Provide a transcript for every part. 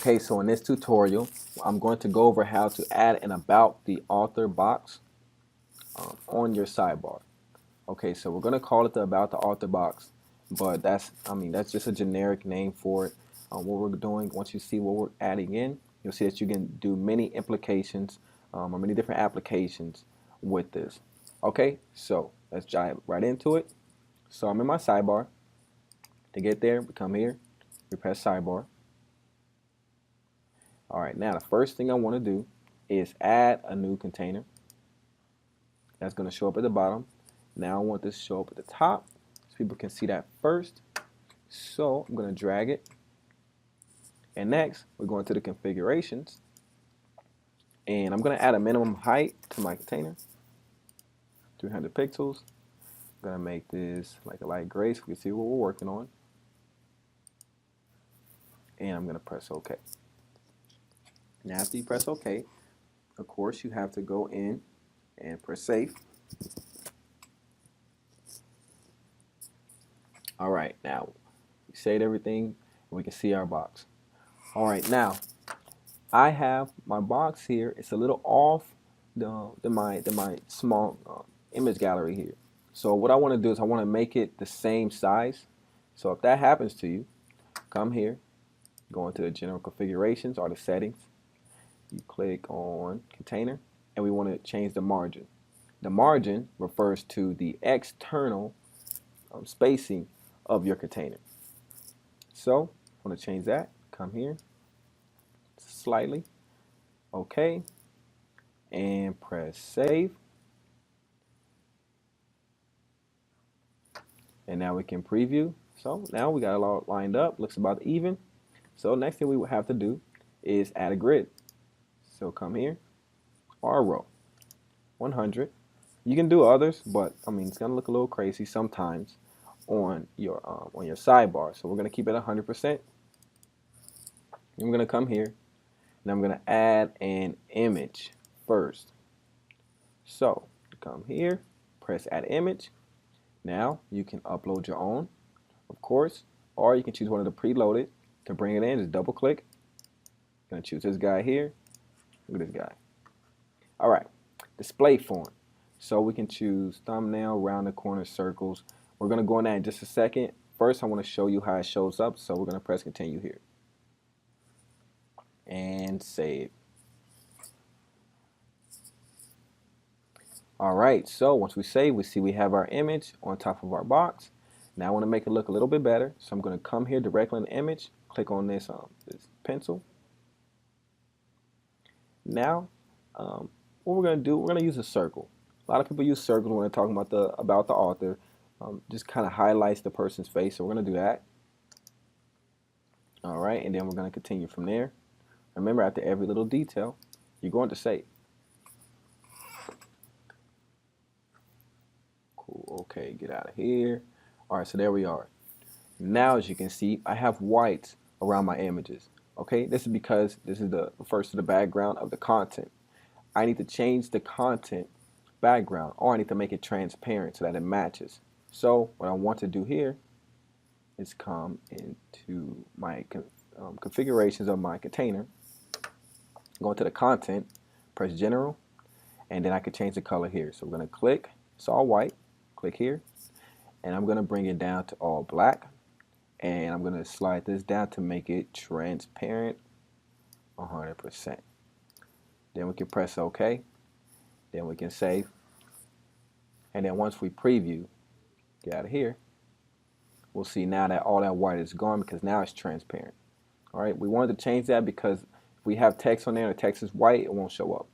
Okay, so in this tutorial, I'm going to go over how to add an about the author box on your sidebar. Okay, so we're going to call it the about the author box, but that's just a generic name for it. What we're doing, once you see what we're adding in, you'll see that you can do many implications or many different applications with this. Okay, so let's dive right into it. So I'm in my sidebar. To get there, we come here, we press sidebar. All right, now the first thing I want to do is add a new container. That's going to show up at the bottom. Now I want this to show up at the top so people can see that first. So I'm going to drag it. And next, we're going to the configurations. And I'm going to add a minimum height to my container, 300 pixels. I'm going to make this like a light gray so we can see what we're working on. And I'm going to press OK. Now after you press OK, of course you have to go in and press save. All right, now we saved everything and we can see our box. All right, now I have my box here. It's a little off than my small image gallery here. So what I want to do is I want to make it the same size. So if that happens to you, come here, go into the general configurations or the settings. You click on container and we want to change the margin. The margin refers to the external spacing of your container. So I want to change that. Come here, slightly, OK, and press save. And now we can preview. So now we got it all lined up, looks about even. So next thing we will have to do is add a grid. So come here, or a row, 100. You can do others, but I mean it's gonna look a little crazy sometimes on your sidebar. So we're gonna keep it 100%. I'm gonna come here and I'm gonna add an image first. So come here, press add image. Now you can upload your own, of course, or you can choose one of the preloaded. To bring it in, just double click. I'm gonna choose this guy here. Look at this guy. All right, display font. So we can choose thumbnail, round the corner, circles. We're gonna go in that in just a second. First, I want to show you how it shows up. So we're gonna press continue here and save. All right, so once we save, we see we have our image on top of our box. Now I want to make it look a little bit better, so I'm going to come here directly in the image, click on this pencil. Now, what we're going to do, we're going to use a circle. A lot of people use circles when they're talking about the author. Just kind of highlights the person's face, so we're going to do that. All right, and then we're going to continue from there. Remember, after every little detail, you're going to save. Cool. Okay, get out of here. All right, so there we are. Now, as you can see, I have whites around my images. Okay, this is because this is the refers to the background of the content. I need to change the content background, or I need to make it transparent so that it matches. So what I want to do here is come into my configurations of my container, go into the content, press general, and then I can change the color here. So we're going to click, it's all white, click here, and I'm going to bring it down to all black, and I'm going to slide this down to make it transparent 100%. Then we can press OK, then we can save, and then once we preview, get out of here, we'll see now that all that white is gone because now it's transparent. All right, we wanted to change that because if we have text on there and the text is white, it won't show up.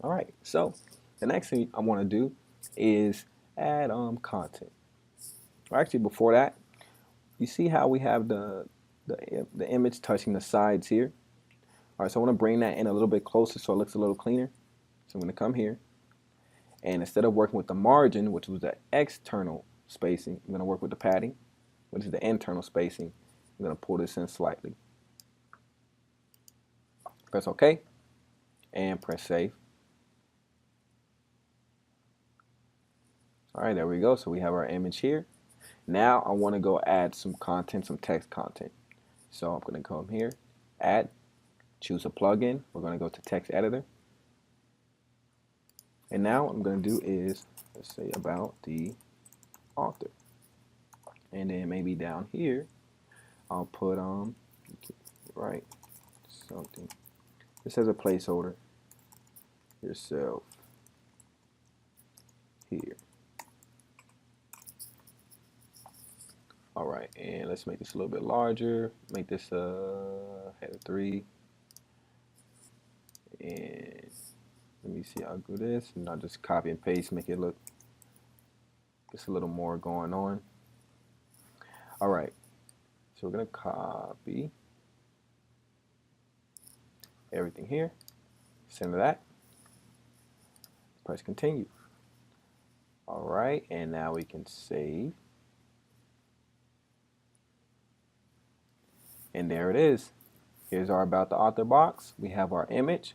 All right, so the next thing I want to do is add content. Or actually, before that, you see how we have the image touching the sides here. All right, so I want to bring that in a little bit closer so it looks a little cleaner. So I'm going to come here, and instead of working with the margin, which was the external spacing, I'm going to work with the padding, which is the internal spacing. I'm going to pull this in slightly. Press OK, and press save. All right, there we go. So we have our image here. Now I want to go add some content, some text content. So I'm going to come here, Add, choose a plugin. We're going to go to text editor. And now what I'm going to do is, let's say about the author. And then maybe down here, I'll put, write something. This as a placeholder. Yourself here. All right, and let's make this a little bit larger. Make this header 3. And let me see, I'll do this, and I'll just copy and paste, make it look just a little more going on. All right, so we're gonna copy everything here, center that, press continue. All right, and now we can save. And there it is. Here's our about the author box. We have our image,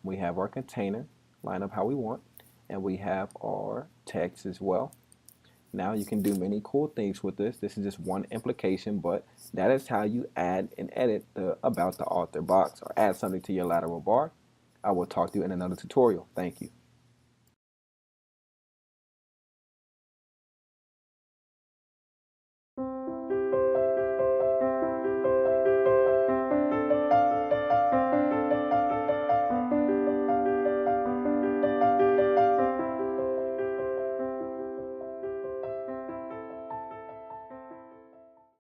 we have our container, line up how we want, and we have our text as well. Now you can do many cool things with this. This is just one implication, but that is how you add and edit the about the author box or add something to your lateral bar. I will talk to you in another tutorial. Thank you.